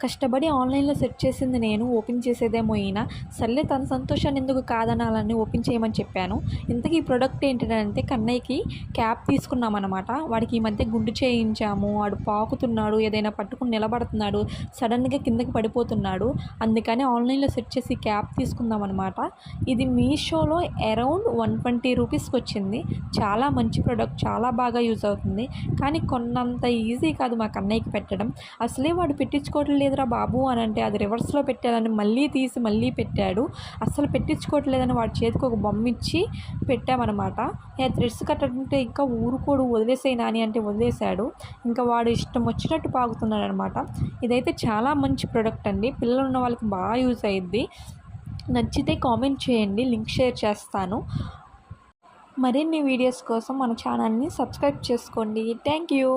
కష్టపడి ఆన్లైన్లో సెర్చ్ చేసింది నేను, ఓపెన్ చేసేదేమో ఈయన. సర్లే తన సంతోషాన్ని ఎందుకు కాదనాలని ఓపెన్ చేయమని చెప్పాను. ఇంతకీ ఈ ప్రోడక్ట్ ఏంటిదంటే కన్నయ్యకి క్యాప్ తీసుకున్నామన్నమాట. వాడికి ఈ మధ్య గుండు చేయించాము, వాడు పాకుతున్నాడు, ఏదైనా పట్టుకుని నిలబడుతున్నాడు, సడన్గా కిందకి పడిపోతున్నాడు. అందుకని ఆన్లైన్లో సెర్చ్ చేసి క్యాప్ తీసుకుందాం అనమాట. ఇది మీషోలో అరౌండ్ 120 రూపీస్కి వచ్చింది. చాలా మంచి ప్రోడక్ట్, చాలా బాగా యూజ్ అవుతుంది. కానీ కొన్నంత ఈజీ కాదు మా కన్నయ్యకి పెట్టడం. అసలే వాడు పెట్టించుకోవట్లేదురా బాబు అని అంటే అది రివర్స్లో పెట్టాలని మళ్ళీ తీసి మళ్ళీ పెట్టాడు. అసలు పెట్టించుకోవట్లేదని వాడి చేతికి ఒక బొమ్మ ఇచ్చి పెట్టామన్నమాట. థ్రెడ్స్ కట్టడంటే ఇంకా ఊరుకోడు, వదిలేసేయి నాని అంటే వదిలేశాడు. ఇంకా వాడు ఇష్టం వచ్చినట్టు పాకుతున్నాడు అనమాట. ఇదైతే చాలా మంచి ప్రోడక్ట్ అండి, పిల్లలు ఉన్న వాళ్ళకి బాగా యూజ్ అయ్యిద్ది. నచ్చితే కామెంట్ చేయండి, లింక్ షేర్ చేస్తాను. మరిన్ని వీడియోస్ కోసం మన ఛానల్ని సబ్స్క్రైబ్ చేసుకోండి. Thank you.